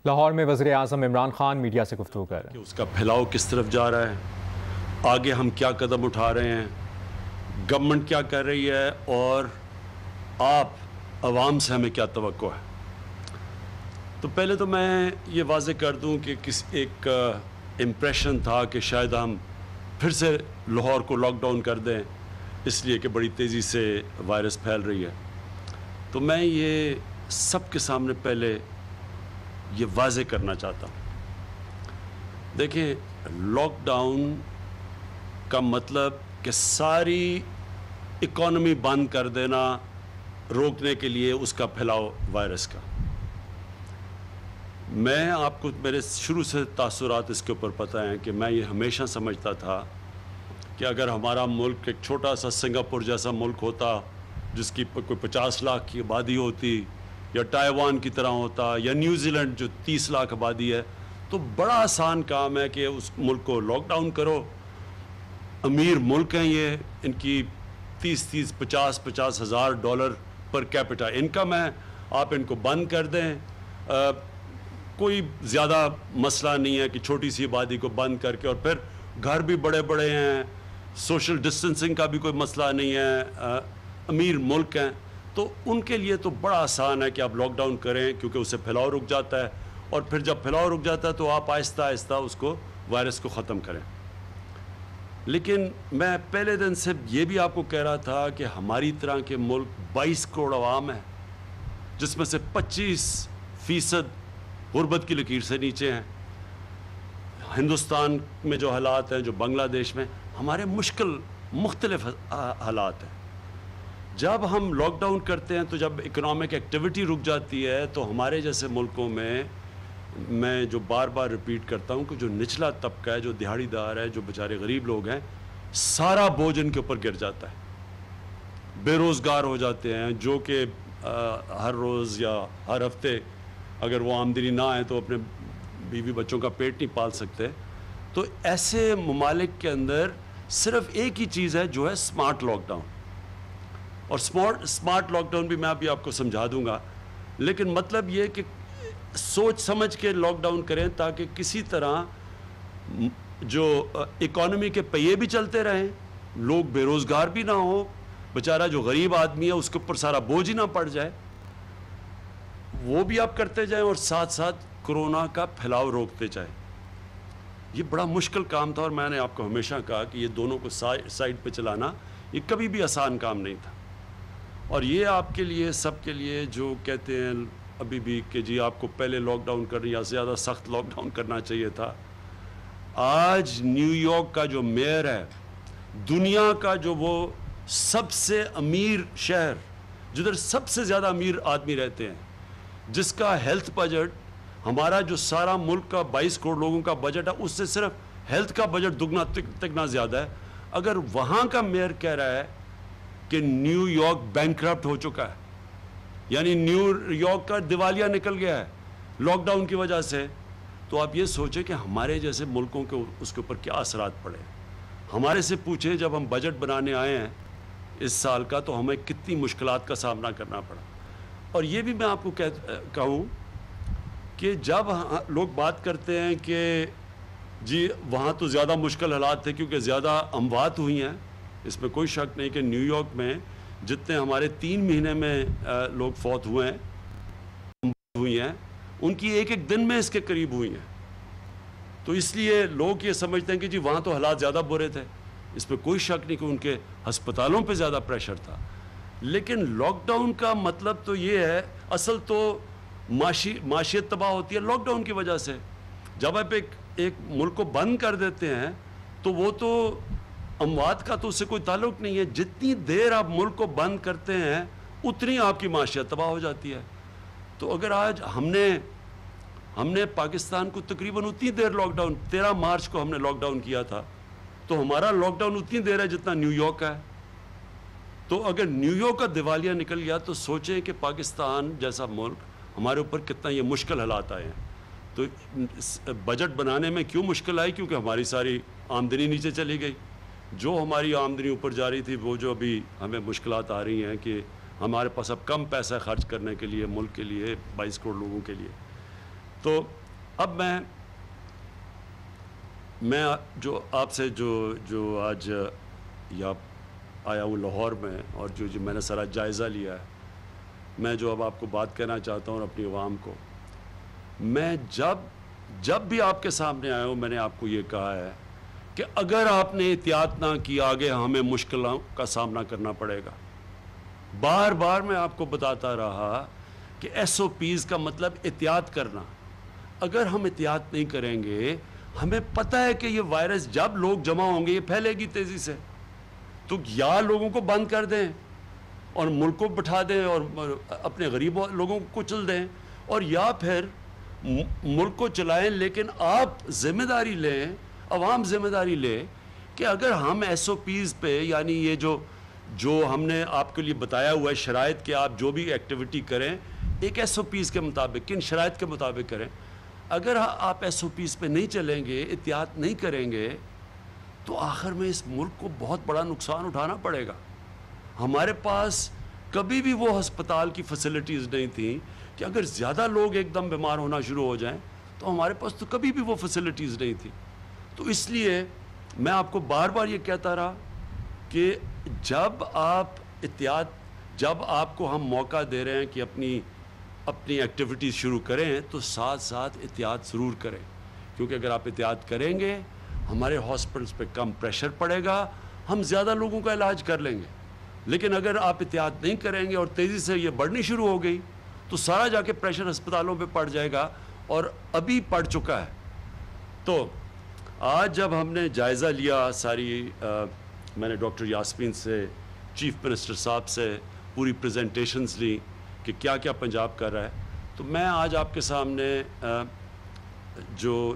لاہور میں وزیر اعظم عمران خان میڈیا سے گفتگو کر رہے ہیں۔ اس کا پھیلاؤ کس طرف جا رہا ہے، آگے ہم کیا قدم اٹھا رہے ہیں، گورنمنٹ کیا کر رہی ہے، اور آپ عوام سے ہمیں کیا توقع ہے۔ تو پہلے تو میں یہ واضح کر دوں کہ ایک امپریشن تھا کہ شاید ہم پھر سے لاہور کو لاک ڈاؤن کر دیں، اس لیے کہ بڑی تیزی سے وائرس پھیل رہی ہے۔ تو میں یہ سب کے سامنے پہلے یہ واضح کرنا چاہتا ہوں، دیکھیں لاک ڈاؤن کا مطلب کہ ساری اکانومی بند کر دینا روکنے کے لیے اس کا پھیلاؤ وائرس کا۔ میں آپ کو میرے شروع سے تاثرات اس کے اوپر پتہ ہیں کہ میں یہ ہمیشہ سمجھتا تھا کہ اگر ہمارا ملک ایک چھوٹا سا سنگاپور جیسا ملک ہوتا جس کی کوئی 50 لاکھ کی آبادی ہوتی، یا تائیوان کی طرح ہوتا، یا نیوزی لینڈ جو 30 لاکھ آبادی ہے، تو بڑا آسان کام ہے کہ اس ملک کو لاک ڈاؤن کرو۔ امیر ملک ہیں یہ، ان کی 50 ہزار ڈالر پر کیپٹا انکم ہے، آپ ان کو بند کر دیں، کوئی زیادہ مسئلہ نہیں ہے کہ چھوٹی سی آبادی کو بند کر کے، اور پھر گھر بھی بڑے بڑے ہیں، سوشل ڈسٹنسنگ کا بھی کوئی مسئلہ نہیں ہے، امیر ملک ہیں، تو ان کے لیے تو بڑا آسان ہے کہ آپ لاک ڈاؤن کریں، کیونکہ اس سے پھیلاؤ رک جاتا ہے، اور پھر جب پھیلاؤ رک جاتا ہے تو آپ آہستہ آہستہ اس کو وائرس کو ختم کریں۔ لیکن میں پہلے دن سے یہ بھی آپ کو کہہ رہا تھا کہ ہماری طرح کے ملک 22 کروڑ عوام ہیں، جس میں سے 25% غربت کی لکیر سے نیچے ہیں۔ ہندوستان میں جو حالات ہیں، جو بنگلہ دیش میں، ہمارے مختلف حالات ہیں۔ جب ہم لاک ڈاؤن کرتے ہیں تو جب اکنامک ایکٹیویٹی رک جاتی ہے تو ہمارے جیسے ملکوں میں جو بار بار ریپیٹ کرتا ہوں کہ جو نچلا طبقہ ہے، جو دہاڑی دار ہے، جو بیچارے غریب لوگ ہیں، سارا بوجھ ان کے اوپر گر جاتا ہے، بے روزگار ہو جاتے ہیں، جو کہ ہر روز یا ہر ہفتے اگر وہ آمدنی نہ آئے تو اپنے بیوی بچوں کا پیٹ نہیں پال سکتے۔ تو ایسے ممالک کے اندر صرف ایک ہی چیز ہے جو ہے سمارٹ لاک ڈاؤن، اور سمارٹ لاک ڈاؤن بھی میں ابھی آپ کو سمجھا دوں گا، لیکن مطلب یہ کہ سوچ سمجھ کے لاک ڈاؤن کریں تاکہ کسی طرح جو اکانومی کے پہیے بھی چلتے رہیں، لوگ بے روزگار بھی نہ ہوں، بیچارہ جو غریب آدمی ہے اس کے اوپر سارا بوجھ ہی نہ پڑ جائے، وہ بھی آپ کرتے جائیں، اور ساتھ ساتھ کرونا کا پھیلاؤ روکتے جائیں۔ یہ بڑا مشکل کام تھا، اور میں نے آپ کو ہمیشہ کہا کہ یہ دونوں کو سائیڈ پہ چلانا یہ کبھی بھی آسان کام نہیں تھا۔ اور یہ آپ کے لیے، سب کے لیے جو کہتے ہیں ابھی بھی کہ جی آپ کو پہلے لاک ڈاؤن کرنا یا زیادہ سخت لاک ڈاؤن کرنا چاہیے تھا، آج نیو یارک کا جو میئر ہے، دنیا کا جو وہ سب سے امیر شہر، جدھر سب سے زیادہ امیر آدمی رہتے ہیں، جس کا ہیلتھ بجٹ ہمارا جو سارا ملک کا 22 کروڑ لوگوں کا بجٹ ہے، اس سے صرف ہیلتھ کا بجٹ دگنا تگنا زیادہ ہے، اگر وہاں کا میئر کہہ رہا ہے کہ نیو یارک بینکرپٹ ہو چکا ہے، یعنی نیو یارک کا دیوالیہ نکل گیا ہے لاک ڈاؤن کی وجہ سے، تو آپ یہ سوچیں کہ ہمارے جیسے ملکوں کے اس کے اوپر کیا اثرات پڑے۔ ہمارے سے پوچھیں جب ہم بجٹ بنانے آئے ہیں اس سال کا تو ہمیں کتنی مشکلات کا سامنا کرنا پڑا۔ اور یہ بھی میں آپ کو کہوں کہ جب لوگ بات کرتے ہیں کہ جی وہاں تو زیادہ مشکل حالات تھے کیونکہ زیادہ اموات ہوئی ہیں، اس میں کوئی شک نہیں کہ نیو یارک میں جتنے ہمارے 3 مہینے میں لوگ فوت ہوئے ہیں ان کی ایک دن میں اس کے قریب ہوئی ہیں، تو اس لیے لوگ یہ سمجھتے ہیں کہ جی وہاں تو حالات زیادہ برے تھے، اس میں کوئی شک نہیں کہ ان کے ہسپتالوں پہ زیادہ پریشر تھا۔ لیکن لاک ڈاؤن کا مطلب تو یہ ہے، اصل تو معاشیت تباہ ہوتی ہے لاک ڈاؤن کی وجہ سے۔ جب آپ ایک ملک کو بند کر دیتے ہیں تو وہ تو اموات کا تو اس سے کوئی تعلق نہیں ہے، جتنی دیر آپ ملک کو بند کرتے ہیں اتنی آپ کی معاشیت تباہ ہو جاتی ہے۔ تو اگر آج ہم نے پاکستان کو تقریباً اتنی دیر لاک ڈاؤن، 13 مارچ کو ہم نے لاک ڈاؤن کیا تھا، تو ہمارا لاک ڈاؤن اتنی دیر ہے جتنا نیو یارک کا ہے۔ تو اگر نیو یارک کا دیوالیہ نکل گیا تو سوچیں کہ پاکستان جیسا ملک ہمارے اوپر کتنا یہ مشکل حالات آئے ہیں۔ تو بجٹ بنانے میں کیوں مشکل آئی؟ کیونکہ ہماری ساری آمدنی نیچے چلی گئی، جو ہماری آمدنی اوپر جا رہی تھی وہ جو ابھی ہمیں مشکلات آ رہی ہیں کہ ہمارے پاس اب کم پیسہ خرچ کرنے کے لیے ملک کے لیے 22 کروڑ لوگوں کے لیے۔ تو اب میں جو آپ سے جو آج یا آیا ہوں لاہور میں، اور جو میں نے سارا جائزہ لیا ہے، میں جو اب آپ کو بات کہنا چاہتا ہوں اور اپنی عوام کو، میں جب بھی آپ کے سامنے آیا ہوں میں نے آپ کو یہ کہا ہے کہ اگر آپ نے احتیاط نہ کی آگے ہمیں مشکلوں کا سامنا کرنا پڑے گا. بار بار میں آپ کو بتاتا رہا کہ ایس او پیز کا مطلب احتیاط کرنا. اگر ہم احتیاط نہیں کریں گے، ہمیں پتہ ہے کہ یہ وائرس جب لوگ جمع ہوں گے یہ پھیلے گی تیزی سے. تو یا لوگوں کو بند کر دیں اور ملک کو بٹھا دیں اور اپنے غریب لوگوں کو کچل دیں، اور یا پھر ملک کو چلائیں، لیکن آپ ذمہ داری لیں، عوام ذمہ داری لے کہ اگر ہم ایس او پیز پہ، یعنی یہ جو ہم نے آپ کے لیے بتایا ہوا ہے شرائط کہ آپ جو بھی ایکٹیویٹی کریں ایک ایس او پیز کے مطابق، کن شرائط کے مطابق کریں. اگر آپ ایس او پیز پہ نہیں چلیں گے، احتیاط نہیں کریں گے، تو آخر میں اس ملک کو بہت بڑا نقصان اٹھانا پڑے گا. ہمارے پاس کبھی بھی وہ ہسپتال کی فیسلٹیز نہیں تھیں کہ اگر زیادہ لوگ ایک دم بیمار ہونا شروع ہو جائیں تو ہمارے پاس تو کبھی بھی وہ فیسلٹیز نہیں تھی. تو اس لیے میں آپ کو بار بار یہ کہتا رہا کہ جب آپ کو ہم موقع دے رہے ہیں کہ اپنی ایکٹیویٹیز شروع کریں تو ساتھ ساتھ احتیاط ضرور کریں، کیونکہ اگر آپ احتیاط کریں گے ہمارے ہاسپٹلس پہ کم پریشر پڑے گا، ہم زیادہ لوگوں کا علاج کر لیں گے. لیکن اگر آپ احتیاط نہیں کریں گے اور تیزی سے یہ بڑھنی شروع ہو گئی تو سارا جا کے پریشر ہسپتالوں پہ پڑ جائے گا، اور ابھی پڑ چکا ہے. تو آج جب ہم نے جائزہ لیا ساری، میں نے ڈاکٹر یاسمین سے، چیف منسٹر صاحب سے پوری پریزنٹیشنز لی کہ کیا کیا پنجاب کر رہا ہے، تو میں آج آپ کے سامنے جو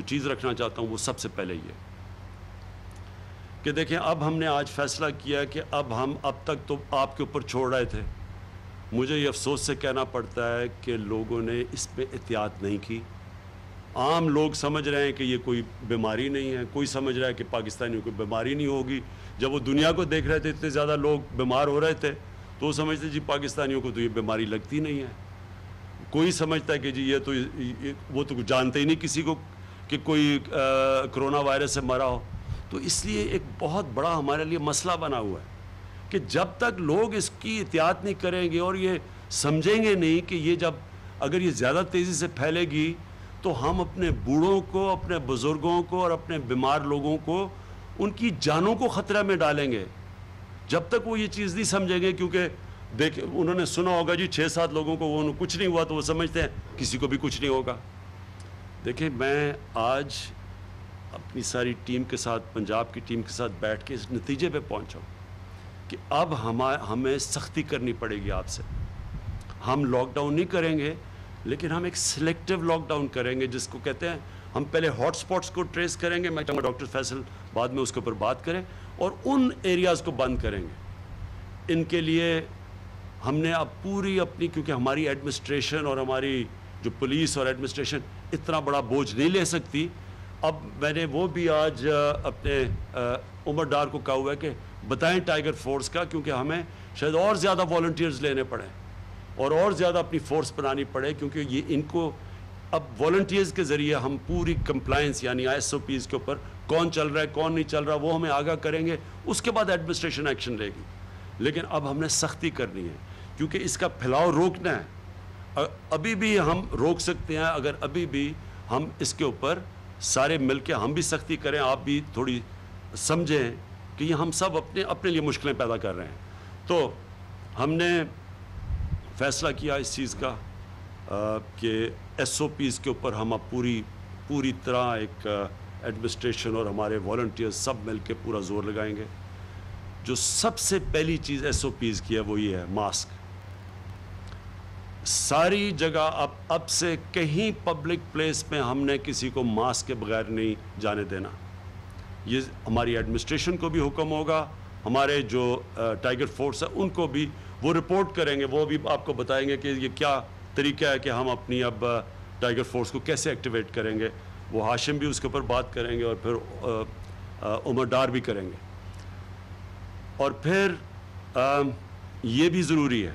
چیز رکھنا چاہتا ہوں وہ سب سے پہلے یہ کہ دیکھیں، اب ہم نے آج فیصلہ کیا کہ اب تک تو آپ کے اوپر چھوڑ رہے تھے. مجھے یہ افسوس سے کہنا پڑتا ہے کہ لوگوں نے اس پہ احتیاط نہیں کی. عام لوگ سمجھ رہے ہیں کہ یہ کوئی بیماری نہیں ہے، کوئی سمجھ رہا ہے کہ پاکستانیوں کو بیماری نہیں ہوگی. جب وہ دنیا کو دیکھ رہے تھے اتنے زیادہ لوگ بیمار ہو رہے تھے تو وہ سمجھتے جی پاکستانیوں کو تو یہ بیماری لگتی نہیں ہے. کوئی سمجھتا ہے کہ جی وہ تو جانتے ہی نہیں کسی کو کہ کوئی کرونا وائرس سے مرا ہو. تو اس لیے ایک بہت بڑا ہمارے لیے مسئلہ بنا ہوا ہے کہ جب تک لوگ اس کی احتیاط نہیں کریں گے اور یہ سمجھیں گے نہیں کہ اگر یہ زیادہ تیزی سے پھیلے گی تو ہم اپنے بوڑھوں کو، اپنے بزرگوں کو اور اپنے بیمار لوگوں کو، ان کی جانوں کو خطرہ میں ڈالیں گے. جب تک وہ یہ چیز نہیں سمجھیں گے، کیونکہ انہوں نے سنا ہوگا جی 6-7 لوگوں کو وہ کچھ نہیں ہوا تو وہ سمجھتے ہیں کسی کو بھی کچھ نہیں ہوگا. دیکھیں، میں آج اپنی ساری ٹیم کے ساتھ، پنجاب کی ٹیم کے ساتھ بیٹھ کے اس نتیجے پہ پہنچا ہوں کہ اب ہمیں سختی کرنی پڑے گی آپ سے. ہم لاک ڈاؤن نہیں کریں گے، لیکن ہم ایک سلیکٹیو لاک ڈاؤن کریں گے، جس کو کہتے ہیں ہم پہلے ہاٹ سپاٹس کو ٹریس کریں گے. میں چاہوں گا ڈاکٹر فیصل بعد میں اس کے اوپر بات کریں، اور ان ایریاز کو بند کریں گے. ان کے لیے ہم نے اب پوری اپنی، کیونکہ ہماری ایڈمنسٹریشن اور ہماری جو پولیس اور ایڈمنسٹریشن اتنا بڑا بوجھ نہیں لے سکتی. اب میں نے وہ بھی آج اپنے عمر ڈار کو کہا ہوا ہے کہ بتائیں ٹائیگر فورس کا، کیونکہ ہمیں شاید اور زیادہ والنٹیئرز لینے پڑیں اور زیادہ اپنی فورس بنانی پڑے، کیونکہ یہ ان کو اب والنٹیئرز کے ذریعے ہم پوری کمپلائنس، یعنی ایس او پیز کے اوپر کون چل رہا ہے کون نہیں چل رہا وہ ہمیں آگاہ کریں گے. اس کے بعد ایڈمنسٹریشن ایکشن لے گی. لیکن اب ہم نے سختی کرنی ہے کیونکہ اس کا پھیلاؤ روکنا ہے. ابھی بھی ہم روک سکتے ہیں اگر ابھی بھی ہم اس کے اوپر سارے مل کے ہم بھی سختی کریں، آپ بھی تھوڑی سمجھیں کہ یہ ہم سب اپنے لیے مشکلیں پیدا کر رہے ہیں. تو ہم نے فیصلہ کیا اس چیز کا کہ ایس او پیز کے اوپر ہم اب پوری طرح ایک ایڈمنسٹریشن اور ہمارے والنٹیئرز سب مل کے پورا زور لگائیں گے. جو سب سے پہلی چیز ایس او پیز کی ہے وہ یہ ہے ماسک. ساری جگہ اب سے کہیں پبلک پلیس میں ہم نے کسی کو ماسک کے بغیر نہیں جانے دینا. یہ ہماری ایڈمنسٹریشن کو بھی حکم ہوگا، ہمارے جو ٹائیگر فورس ہے ان کو بھی وہ رپورٹ کریں گے، وہ بھی آپ کو بتائیں گے کہ یہ کیا طریقہ ہے کہ ہم اپنی اب ٹائیگر فورس کو کیسے ایکٹیویٹ کریں گے. وہ ہاشم بھی اس کے اوپر بات کریں گے اور پھر عمر ڈار بھی کریں گے. اور پھر یہ بھی ضروری ہے،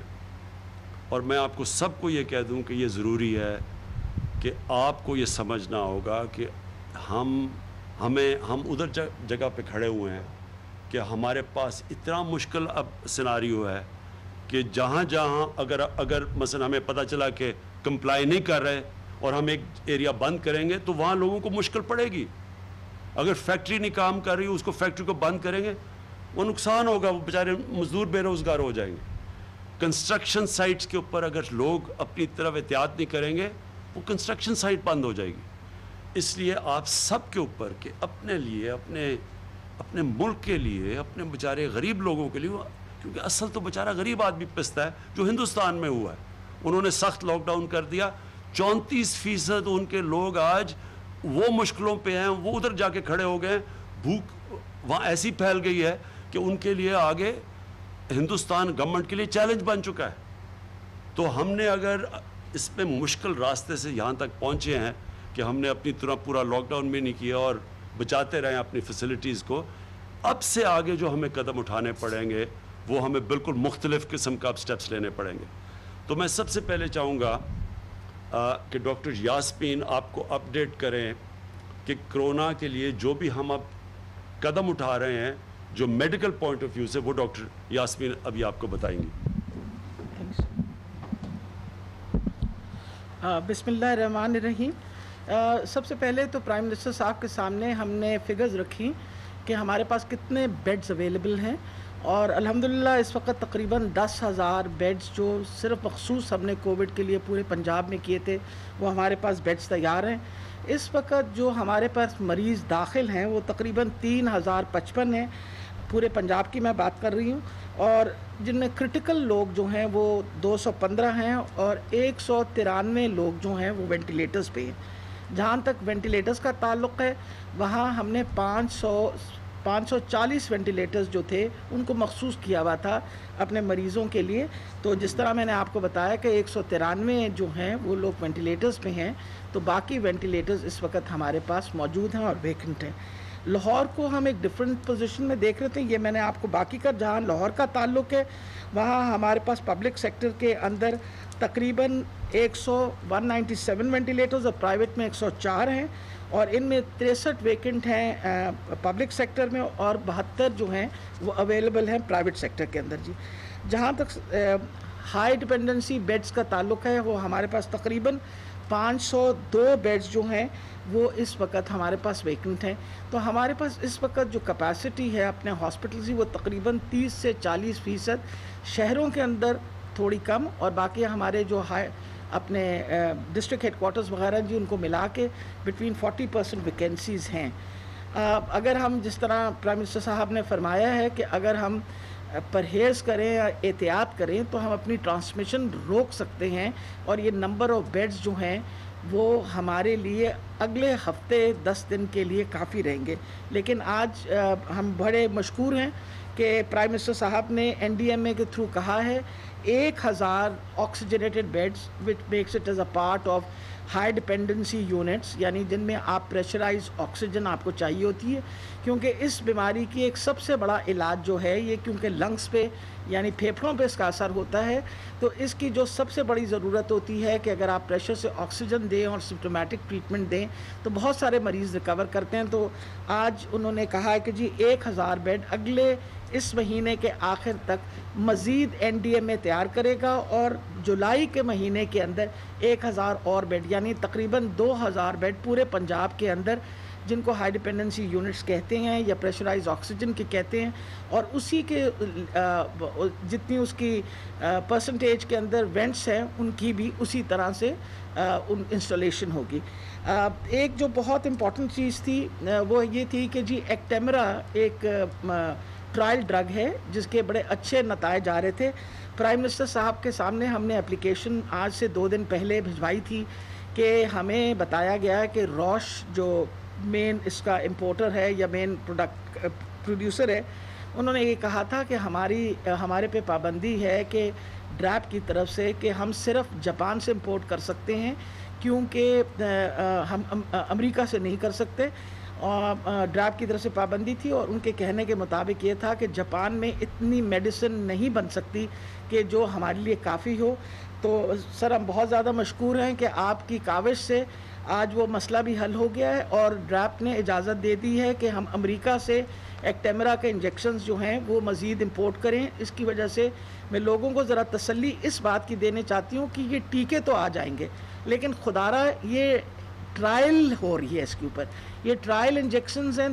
اور میں آپ کو سب کو یہ کہہ دوں کہ یہ ضروری ہے کہ آپ کو یہ سمجھنا ہوگا کہ ہم ادھر جگہ پہ کھڑے ہوئے ہیں کہ ہمارے پاس اتنا مشکل اب سیناریو ہے کہ جہاں اگر مثلا ہمیں پتہ چلا کہ کمپلائی نہیں کر رہے اور ہم ایک ایریا بند کریں گے تو وہاں لوگوں کو مشکل پڑے گی. اگر فیکٹری نہیں کام کر رہی اس کو فیکٹری کو بند کریں گے, وہ نقصان ہوگا, وہ بیچارے مزدور بے روزگار ہو جائیں گے. کنسٹرکشن سائٹس کے اوپر اگر لوگ اپنی طرف احتیاط نہیں کریں گے وہ کنسٹرکشن سائٹ بند ہو جائے گی. اس لیے آپ سب کے اوپر کہ اپنے لیے, اپنے ملک کے لیے, اپنے بیچارے غریب لوگوں کے لیے, کیونکہ اصل تو بیچارہ غریب آدمی پستا ہے جو ہندوستان میں ہوا ہے. انہوں نے سخت لاک ڈاؤن کر دیا, 34% ان کے لوگ آج وہ مشکلوں پہ ہیں, وہ ادھر جا کے کھڑے ہو گئے. بھوک وہاں ایسی پھیل گئی ہے کہ ان کے لیے آگے ہندوستان گورنمنٹ کے لیے چیلنج بن چکا ہے. تو ہم نے اگر اس میں مشکل راستے سے یہاں تک پہنچے ہیں کہ ہم نے اپنی طرح پورا لاک ڈاؤن بھی نہیں کیا اور بچاتے رہے اپنی فیسلٹیز کو, اب سے آگے جو ہمیں قدم اٹھانے پڑیں گے وہ ہمیں بالکل مختلف قسم کا اب سٹیپس لینے پڑیں گے. تو میں سب سے پہلے چاہوں گا کہ ڈاکٹر یاسمین آپ کو اپڈیٹ کریں کہ کرونا کے لیے جو بھی ہم اب قدم اٹھا رہے ہیں جو میڈیکل پوائنٹ آف ویو سے, وہ ڈاکٹر یاسمین ابھی آپ کو بتائیں گی. بسم اللہ الرحمن الرحیم. سب سے پہلے تو پرائم منسٹر صاحب کے سامنے ہم نے فگرز رکھی کہ ہمارے پاس کتنے بیڈز اویلیبل ہیں, اور الحمدللہ اس وقت تقریباً 10,000 بیڈز جو صرف مخصوص ہم نے کووڈ کے لیے پورے پنجاب میں کیے تھے وہ ہمارے پاس بیڈز تیار ہیں. اس وقت جو ہمارے پاس مریض داخل ہیں وہ تقریباً 3,055 ہیں, پورے پنجاب کی میں بات کر رہی ہوں, اور جن میں کرٹیکل لوگ جو ہیں وہ 215 ہیں اور 193 لوگ جو ہیں وہ وینٹیلیٹرز پہ ہیں. جہاں تک وینٹیلیٹرز کا تعلق ہے وہاں ہم نے 540 وینٹیلیٹرز جو تھے ان کو مخصوص کیا ہوا تھا اپنے مریضوں کے لیے. تو جس طرح میں نے آپ کو بتایا کہ 193 جو ہیں وہ لوگ وینٹیلیٹرز پہ ہیں, تو باقی وینٹیلیٹرز اس وقت ہمارے پاس موجود ہیں اور ویکنٹ ہیں. لاہور کو ہم ایک ڈیفرنٹ پوزیشن میں دیکھ رہے تھے, یہ میں نے آپ کو باقی کا جہاں لاہور کا تعلق ہے وہاں ہمارے پاس پبلک سیکٹر کے اندر تقریباً 197 وینٹیلیٹرز اور پرائیویٹ میں 104 ہیں, اور ان میں 63 ویکنٹ ہیں پبلک سیکٹر میں اور 72 جو ہیں وہ اویلیبل ہیں پرائیویٹ سیکٹر کے اندر. جی جہاں تک ہائی ڈپینڈنسی بیڈز کا تعلق ہے وہ ہمارے پاس تقریباً 502 بیڈز جو ہیں وہ اس وقت ہمارے پاس ویکنٹ ہیں. تو ہمارے پاس اس وقت جو کیپیسٹی ہے اپنے ہاسپٹلز کی وہ تقریباً 30 سے 40% شہروں کے اندر تھوڑی کم, اور باقی ہمارے جو اپنے ڈسٹرکٹ ہیڈ کوارٹرز وغیرہ جی ان کو ملا کے بٹوین 40% ویکینسیز ہیں. اگر ہم جس طرح پرائم منسٹر صاحب نے فرمایا ہے کہ اگر ہم پرہیز کریں یا احتیاط کریں تو ہم اپنی ٹرانسمیشن روک سکتے ہیں, اور یہ نمبر آف بیڈز جو ہیں وہ ہمارے لیے اگلے ہفتے 10 دن کے لیے کافی رہیں گے. لیکن آج ہم بڑے مشکور ہیں کہ پرائم منسٹر صاحب نے NDMA کے تھرو کہا ہے 1,000 oxygenated beds which makes it as a part of high dependency units, یعنی جن میں آپ پریشرائز آکسیجن آپ کو چاہیے ہوتی ہے, کیونکہ اس بیماری کی ایک سب سے بڑا علاج جو ہے یہ کیونکہ لنگس پہ یعنی پھیپھڑوں پہ اس کا اثر ہوتا ہے, تو اس کی جو سب سے بڑی ضرورت ہوتی ہے کہ اگر آپ پریشر سے آکسیجن دیں اور سمپٹومیٹک ٹریٹمنٹ دیں تو بہت سارے مریض ریکور کرتے ہیں. تو آج انہوں نے کہا ہے کہ جی 1,000 بیڈ اگلے اس مہینے کے آخر تک مزید NDMA تیار کرے گا, اور جولائی کے مہینے کے اندر 1,000 اور بیڈ یعنی تقریباً 2,000 بیڈ پورے پنجاب کے اندر جن کو ہائی ڈپینڈنسی یونٹس کہتے ہیں یا پریشرائز آکسیجن کے کہتے ہیں, اور اسی کے جتنی اس کی پرسنٹیج کے اندر وینٹس ہیں ان کی بھی اسی طرح سے انسٹالیشن ہوگی. ایک جو بہت امپورٹنٹ چیز تھی وہ یہ تھی کہ جی ایکٹیمرا ایک ٹرائل ڈرگ ہے جس کے بڑے اچھے نتائج آ رہے تھے. پرائم منسٹر صاحب کے سامنے ہم نے اپلیکیشن آج سے 2 دن پہلے بھجوائی تھی کہ ہمیں بتایا گیا ہے کہ روش جو مین اس کا امپورٹر ہے یا مین پروڈیوسر ہے, انہوں نے یہ کہا تھا کہ ہمارے پہ پابندی ہے کہ ڈراپ کی طرف سے کہ ہم صرف جاپان سے امپورٹ کر سکتے ہیں کیونکہ ہم امریکہ سے نہیں کر سکتے, اور ڈراپ کی طرف سے پابندی تھی. اور ان کے کہنے کے مطابق یہ تھا کہ جاپان میں اتنی میڈیسن نہیں بن سکتی کہ جو ہمارے لیے کافی ہو. تو سر ہم بہت زیادہ مشکور ہیں کہ آپ کی کاوش سے آج وہ مسئلہ بھی حل ہو گیا ہے اور ڈراپ نے اجازت دے دی ہے کہ ہم امریکہ سے ایکٹیمرا کے انجیکشنز جو ہیں وہ مزید امپورٹ کریں. اس کی وجہ سے میں لوگوں کو ذرا تسلی اس بات کی دینے چاہتی ہوں کہ یہ ٹیکے تو آ جائیں گے لیکن خدارہ یہ ٹرائل ہو رہی ہے اس کے اوپر. یہ ٹرائل انجیکشنز ہیں,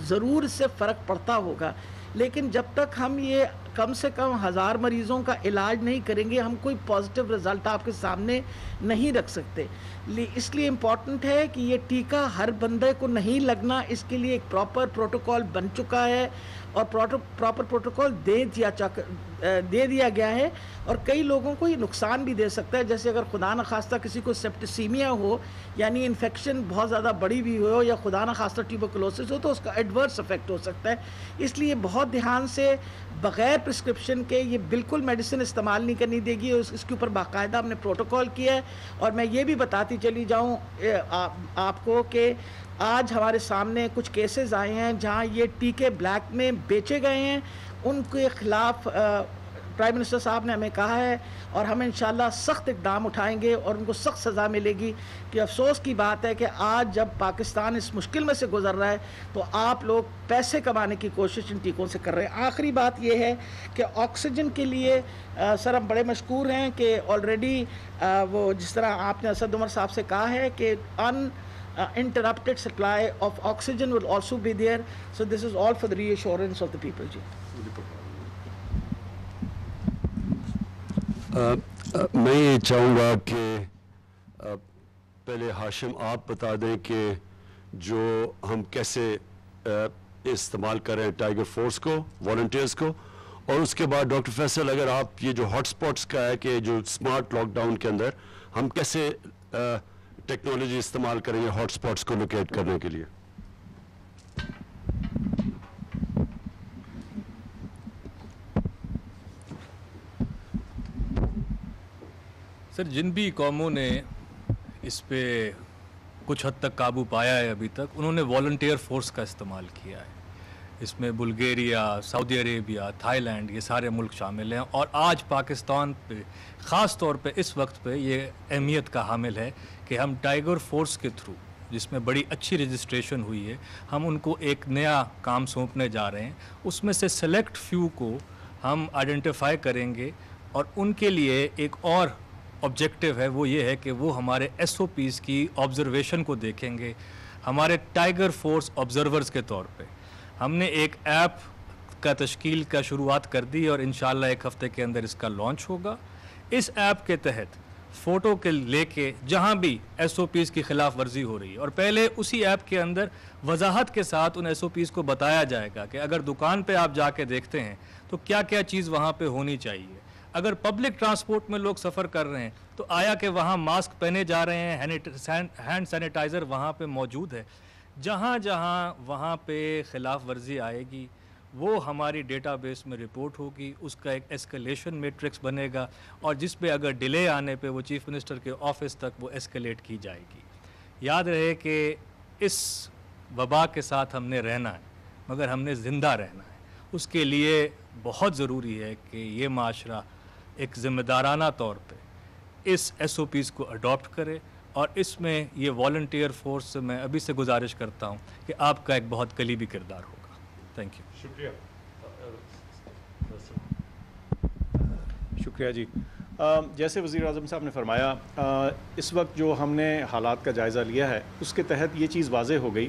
ضرور اس سے فرق پڑتا ہوگا لیکن جب تک ہم یہ کم سے کم 1000 مریضوں کا علاج نہیں کریں گے ہم کوئی پازیٹیو رزلٹ آپ کے سامنے نہیں رکھ سکتے. اس لیے امپورٹنٹ ہے کہ یہ ٹیکہ ہر بندے کو نہیں لگنا, اس کے لیے ایک پراپر پروٹوکول بن چکا ہے اور پراپر پروٹوکول دے دیا گیا ہے اور کئی لوگوں کو یہ نقصان بھی دے سکتا ہے. جیسے اگر خدا نخواستہ کسی کو سیپٹیسیمیا ہو یعنی انفیکشن بہت زیادہ بڑی بھی ہو یا خدا نخواستہ ٹیوبرکلوسس ہو تو اس کا ایڈورس افیکٹ ہو سکتا ہے. اس لیے بہت دھیان سے بغیر پرسکرپشن کے یہ بالکل میڈیسن استعمال نہیں کرنی دے گی. اس کے اوپر باقاعدہ ہم نے پروٹوکول کیا ہے اور میں یہ بھی بتاتی چلی جاؤں آپ کو کہ آج ہمارے سامنے کچھ کیسز آئے ہیں جہاں یہ ٹیکے بلیک میں بیچے گئے ہیں, ان کے خلاف پرائم منسٹر صاحب نے ہمیں کہا ہے اور ہم انشاءاللہ سخت اقدام اٹھائیں گے اور ان کو سخت سزا ملے گی. کہ افسوس کی بات ہے کہ آج جب پاکستان اس مشکل میں سے گزر رہا ہے تو آپ لوگ پیسے کمانے کی کوشش ان ٹیکوں سے کر رہے ہیں. آخری بات یہ ہے کہ آکسیجن کے لیے سر ہم بڑے مشکور ہیں کہ آلریڈی وہ جس طرح آپ نے اسد عمر صاحب سے کہا ہے کہ uninterrupted supply of oxygen will also be there. So this is all for the reassurance of the people. Ji. میں یہ چاہوں گا کہ پہلے ہاشم آپ بتا دیں کہ جو ہم کیسے استعمال کر رہے ہیں ٹائیگر فورس کو, والنٹیئرز کو, اور اس کے بعد ڈاکٹر فیصل اگر آپ یہ جو ہاٹ سپاٹس کا ہے کہ جو اسمارٹ لاک ڈاؤن کے اندر ہم کیسے ٹیکنالوجی استعمال کریں گے ہاٹ سپاٹس کو لوکیٹ کرنے کے لیے. سر جن بھی قوموں نے اس پہ کچھ حد تک قابو پایا ہے ابھی تک انہوں نے والنٹیئر فورس کا استعمال کیا ہے. اس میں بلگیریا, سعودی عربیہ, تھائی لینڈ یہ سارے ملک شامل ہیں اور آج پاکستان پہ خاص طور پہ اس وقت پہ یہ اہمیت کا حامل ہے کہ ہم ٹائیگر فورس کے تھرو جس میں بڑی اچھی رجسٹریشن ہوئی ہے ہم ان کو ایک نیا کام سونپنے جا رہے ہیں. اس میں سے سلیکٹ فیو کو ہم آئیڈینٹیفائی کریں گے اور ان کے لیے ایک اور آبجیکٹیو ہے, وہ یہ ہے کہ وہ ہمارے ایس او پیز کی آبزرویشن کو دیکھیں گے. ہمارے ٹائیگر فورس آبزرورز کے طور پہ ہم نے ایک ایپ کا تشکیل کا شروعات کر دی اور انشاءاللہ 1 ہفتے کے اندر اس کا لانچ ہوگا. اس ایپ کے تحت فوٹو کے لے کے جہاں بھی ایس او پیز کی خلاف ورزی ہو رہی ہے اور پہلے اسی ایپ کے اندر وضاحت کے ساتھ ان ایس او پیز کو بتایا جائے گا کہ اگر دکان پہ آپ جا کے دیکھتے ہیں تو کیا کیا چیز وہاں پہ ہونی چاہیے. اگر پبلک ٹرانسپورٹ میں لوگ سفر کر رہے ہیں تو آیا کہ وہاں ماسک پہنے جا رہے ہیں, ہینڈ سینیٹائزر وہاں پہ موجود ہے. جہاں جہاں وہاں پہ خلاف ورزی آئے گی وہ ہماری ڈیٹا بیس میں رپورٹ ہوگی, اس کا ایک ایسکلیشن میٹرکس بنے گا اور جس پہ اگر ڈیلے آنے پہ وہ چیف منسٹر کے آفس تک وہ ایسکلیٹ کی جائے گی. یاد رہے کہ اس وبا کے ساتھ ہم نے رہنا ہے مگر ہم نے زندہ رہنا ہے. اس کے لیے بہت ضروری ہے کہ یہ معاشرہ ایک ذمہ دارانہ طور پہ اس ایس او پیز کو اڈاپٹ کرے اور اس میں یہ والنٹیئر فورس سے میں ابھی سے گزارش کرتا ہوں کہ آپ کا ایک بہت قلیبی کردار ہوگا. Thank you. شکریہ جی. جیسے وزیر اعظم صاحب نے فرمایا اس وقت جو ہم نے حالات کا جائزہ لیا ہے اس کے تحت یہ چیز واضح ہو گئی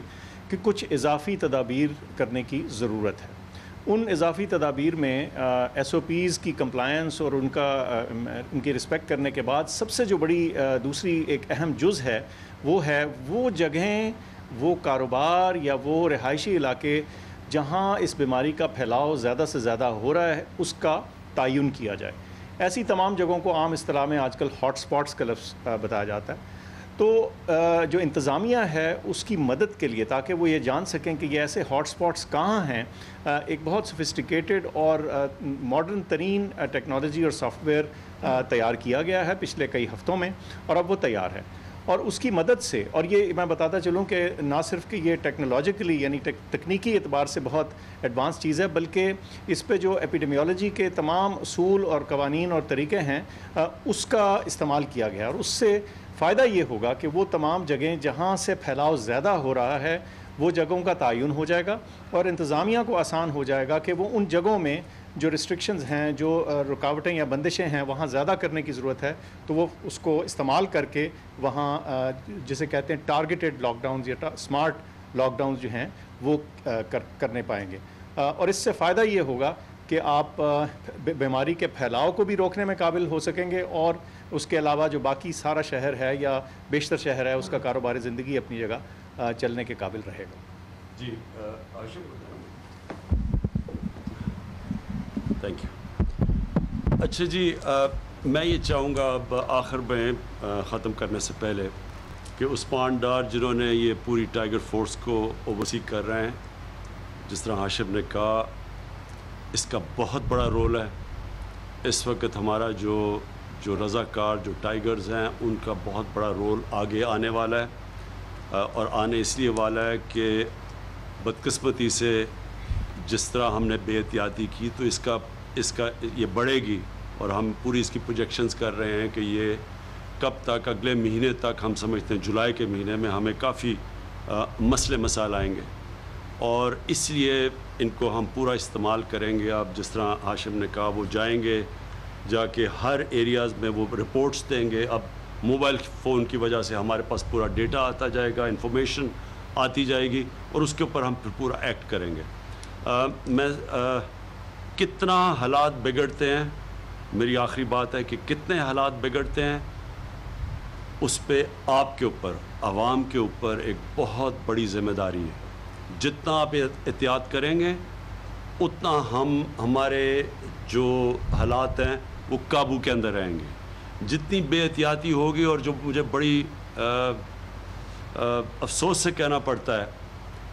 کہ کچھ اضافی تدابیر کرنے کی ضرورت ہے. ان اضافی تدابیر میں ایس او پیز کی کمپلائنس اور ان کی رسپیکٹ کرنے کے بعد سب سے جو بڑی دوسری ایک اہم جز ہے وہ جگہیں, وہ کاروبار یا وہ رہائشی علاقے جہاں اس بیماری کا پھیلاؤ زیادہ سے زیادہ ہو رہا ہے اس کا تعین کیا جائے. ایسی تمام جگہوں کو عام اصطلاح میں آج کل ہاٹ سپاٹس کا لفظ بتایا جاتا ہے. تو جو انتظامیہ ہے اس کی مدد کے لیے تاکہ وہ یہ جان سکیں کہ یہ ایسے ہاٹ سپاٹس کہاں ہیں, ایک بہت سفسٹیکیٹڈ اور ماڈرن ترین ٹیکنالوجی اور سافٹ ویئر تیار کیا گیا ہے پچھلے کئی ہفتوں میں اور اب وہ تیار ہے. اور اس کی مدد سے، اور یہ میں بتاتا چلوں کہ نہ صرف کہ یہ ٹیکنالوجیکلی یعنی تکنیکی اعتبار سے بہت ایڈوانس چیز ہے، بلکہ اس پہ جو ایپیڈیمیولوجی کے تمام اصول اور قوانین اور طریقے ہیں اس کا استعمال کیا گیا، اور اس سے فائدہ یہ ہوگا کہ وہ تمام جگہیں جہاں سے پھیلاؤ زیادہ ہو رہا ہے وہ جگہوں کا تعین ہو جائے گا، اور انتظامیہ کو آسان ہو جائے گا کہ وہ ان جگہوں میں جو ریسٹرکشنز ہیں، جو رکاوٹیں یا بندشیں ہیں وہاں زیادہ کرنے کی ضرورت ہے تو وہ اس کو استعمال کر کے وہاں جسے کہتے ہیں ٹارگیٹڈ لاک ڈاؤنز یا اسمارٹ لاک ڈاؤنز جو ہیں وہ کرنے پائیں گے، اور اس سے فائدہ یہ ہوگا کہ آپ بیماری کے پھیلاؤ کو بھی روکنے میں قابل ہو سکیں گے، اور اس کے علاوہ جو باقی سارا شہر ہے یا بیشتر شہر ہے اس کا کاروبار زندگی اپنی جگہ چلنے کے قابل رہے گا۔ جی تھینک یو۔ اچھا جی، میں یہ چاہوں گا اب آخر میں ختم کرنے سے پہلے کہ عثمان ڈار جنہوں نے یہ پوری ٹائیگر فورس کو اوورسی کر رہے ہیں، جس طرح ہاشم نے کہا اس کا بہت بڑا رول ہے۔ اس وقت ہمارا جو رضاکار جو ٹائیگرز ہیں ان کا بہت بڑا رول آگے آنے والا ہے، اور آنے اس لیے والا ہے کہ بدقسمتی سے جس طرح ہم نے بے احتیاطی کی تو اس کا یہ بڑھے گی، اور ہم پوری اس کی پروجیکشنز کر رہے ہیں کہ یہ کب تک، اگلے مہینے تک ہم سمجھتے ہیں جولائی کے مہینے میں ہمیں کافی مسئلے مسائل آئیں گے، اور اس لیے ان کو ہم پورا استعمال کریں گے۔ اب جس طرح ہاشم نے کہا وہ جائیں گے، جا کے ہر ایریاز میں وہ رپورٹس دیں گے۔ اب موبائل فون کی وجہ سے ہمارے پاس پورا ڈیٹا آتا جائے گا، انفارمیشن آتی جائے گی، اور اس کے اوپر ہم پھر پورا ایکٹ کریں گے۔ کتنا حالات بگڑتے ہیں، میری آخری بات ہے کہ کتنے حالات بگڑتے ہیں اس پہ آپ کے اوپر، عوام کے اوپر ایک بہت بڑی ذمہ داری ہے۔ جتنا آپ احتیاط کریں گے اتنا ہمارے جو حالات ہیں وہ قابو کے اندر رہیں گے۔ جتنی بے احتیاطی ہوگی، اور جو مجھے بڑی افسوس سے کہنا پڑتا ہے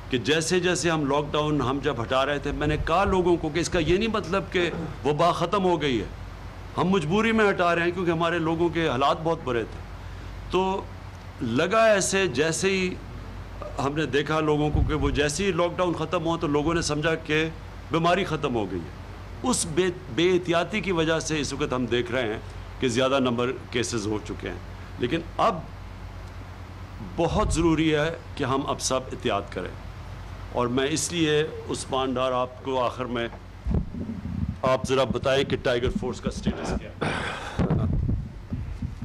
کہ جیسے جیسے ہم لاک ڈاؤن ہم جب ہٹا رہے تھے، میں نے کہا لوگوں کو کہ اس کا یہ نہیں مطلب کہ وبا ختم ہو گئی ہے، ہم مجبوری میں ہٹا رہے ہیں کیونکہ ہمارے لوگوں کے حالات بہت برے تھے۔ تو لگا ایسے جیسے ہی ہم نے دیکھا لوگوں کو کہ وہ جیسے ہی لاک ڈاؤن ختم ہوا تو لوگوں نے سمجھا کہ بیماری ختم ہو گئی ہے۔ اس بے احتیاطی کی وجہ سے اس وقت ہم دیکھ رہے ہیں کہ زیادہ نمبر کیسز ہو چکے ہیں، لیکن اب بہت ضروری ہے کہ ہم اب سب احتیاط کریں۔ اور میں اس لیے عثمان ڈار آپ کو آخر میں آپ ذرا بتائیں کہ ٹائیگر فورس کا سٹیٹس کیا ہے۔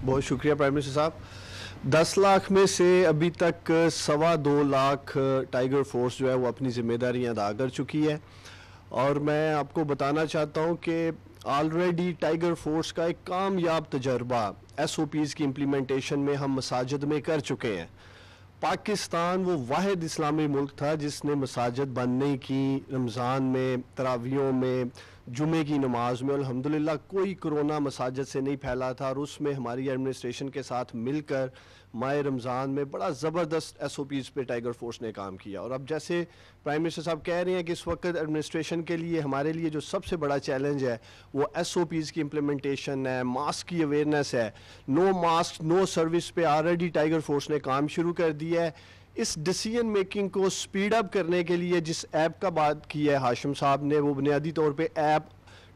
بہت شکریہ پرائم منسٹر صاحب۔ 10 لاکھ میں سے ابھی تک 2.25 لاکھ ٹائیگر فورس جو ہے وہ اپنی ذمہ داریاں ادا کر چکی ہے، اور میں آپ کو بتانا چاہتا ہوں کہ آلریڈی ٹائیگر فورس کا ایک کامیاب تجربہ SOPs کی امپلیمنٹیشن میں ہم مساجد میں کر چکے ہیں۔ پاکستان وہ واحد اسلامی ملک تھا جس نے مساجد بند نہیں کی، رمضان میں، تراویحوں میں، جمعے کی نماز میں الحمدللہ کوئی کرونا مساجد سے نہیں پھیلا تھا، اور اس میں ہماری ایڈمنسٹریشن کے ساتھ مل کر ماہ رمضان میں بڑا زبردست SOPs پہ ٹائیگر فورس نے کام کیا۔ اور اب جیسے پرائم منسٹر صاحب کہہ رہے ہیں کہ اس وقت ایڈمنسٹریشن کے لیے ہمارے لیے جو سب سے بڑا چیلنج ہے وہ SOPs کی امپلیمنٹیشن ہے، ماسک کی اویئرنیس ہے۔ نو ماسک نو سروس پہ آلریڈی ٹائیگر فورس نے کام شروع کر دیا ہے۔ اس ڈیسیجن میکنگ کو سپیڈ اپ کرنے کے لیے جس ایپ کا بات کی ہے ہاشم صاحب نے، وہ بنیادی طور پہ ایپ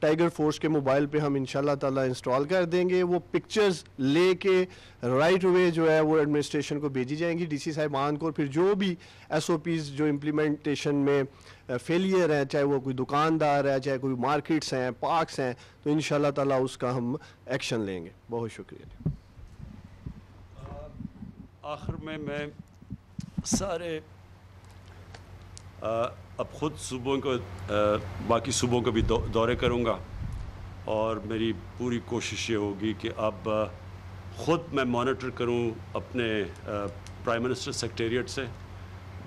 ٹائیگر فورس کے موبائل پہ ہم انشاءاللہ تعالیٰ انسٹال کر دیں گے۔ وہ پکچرز لے کے رائٹ اوے جو ہے وہ ایڈمنسٹریشن کو بھیجی جائیں گی، DC صاحبان کو، اور پھر جو بھی SOPs جو امپلیمنٹیشن میں فیلئر ہیں، چاہے وہ کوئی دکاندار ہے، چاہے کوئی مارکیٹس ہیں، پارکس ہیں، تو انشاءاللہ تعالیٰ اس کا ہم ایکشن لیں گے۔ بہت شکریہ۔ آخر میں سارے اب خود صوبوں کو باقی صوبوں کو بھی دورے کروں گا، اور میری پوری کوشش یہ ہوگی کہ اب خود میں مانیٹر کروں اپنے پرائم منسٹر سیکریٹریٹ سے،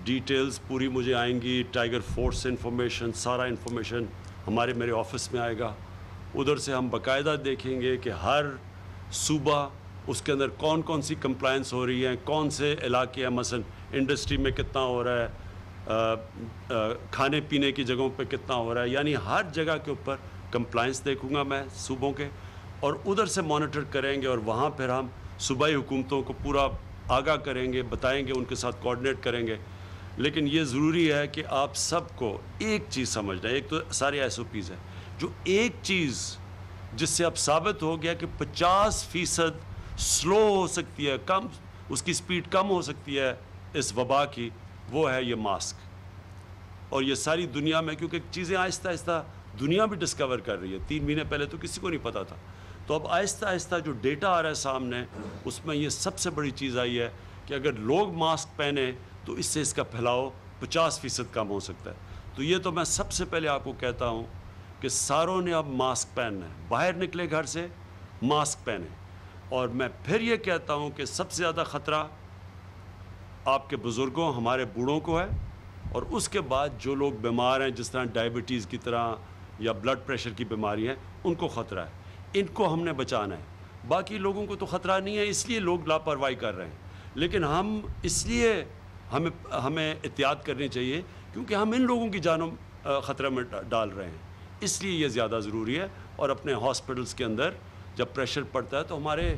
ڈیٹیلز پوری مجھے آئیں گی، ٹائیگر فورس سے انفارمیشن، سارا انفارمیشن میرے آفس میں آئے گا۔ ادھر سے ہم باقاعدہ دیکھیں گے کہ ہر صوبہ اس کے اندر کون کون سی کمپلائنس ہو رہی ہیں، کون سے علاقے ہیں، مثلا انڈسٹری میں کتنا ہو رہا ہے، کھانے پینے کی جگہوں پہ کتنا ہو رہا ہے، یعنی ہر جگہ کے اوپر کمپلائنس دیکھوں گا میں صوبوں کے، اور ادھر سے مانیٹر کریں گے، اور وہاں پھر ہم صوبائی حکومتوں کو پورا آگاہ کریں گے, بتائیں گے, ان کے ساتھ کوآرڈینیٹ کریں گے. لیکن یہ ضروری ہے کہ آپ سب کو ایک چیز سمجھنا ہے. ایک تو سارے SOPs ہیں, جو ایک چیز جس سے اب ثابت ہو گیا کہ 50% سلو ہو سکتی ہے, کم اس کی سپیڈ کم ہو سکتی ہے اس وبا کی, وہ ہے یہ ماسک. اور یہ ساری دنیا میں, کیونکہ چیزیں آہستہ آہستہ دنیا بھی ڈسکور کر رہی ہے. 3 مہینے پہلے تو کسی کو نہیں پتا تھا. تو اب آہستہ آہستہ جو ڈیٹا آ رہا ہے سامنے, اس میں یہ سب سے بڑی چیز آئی ہے کہ اگر لوگ ماسک پہنے تو اس سے اس کا پھیلاؤ 50% کم ہو سکتا ہے. تو یہ تو میں سب سے پہلے آپ کو کہتا ہوں کہ ساروں نے اب ماسک پہننا ہے. باہر نکلے گھر سے ماسک پہنے. اور میں پھر یہ کہتا ہوں کہ سب سے زیادہ خطرہ آپ کے بزرگوں, ہمارے بوڑھوں کو ہے, اور اس کے بعد جو لوگ بیمار ہیں جس طرح ڈائبٹیز کی طرح یا بلڈ پریشر کی بیماری ہیں, ان کو خطرہ ہے. ان کو ہم نے بچانا ہے. باقی لوگوں کو تو خطرہ نہیں ہے, اس لیے لوگ لاپرواہی کر رہے ہیں. لیکن ہم اس لیے ہمیں احتیاط کرنی چاہیے کیونکہ ہم ان لوگوں کی جانوں خطرے میں ڈال رہے ہیں. اس لیے یہ زیادہ ضروری ہے. اور اپنے ہاسپٹلس کے اندر جب پریشر پڑتا ہے تو ہمارے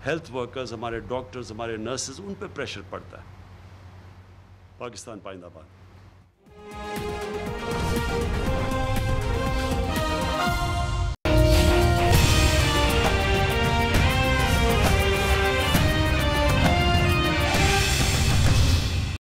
ہیلتھ ورکرز, ہمارے ڈاکٹرز, ہمارے نرسز, ان پہ پریشر پڑتا ہے. پاکستان پائندہ باد.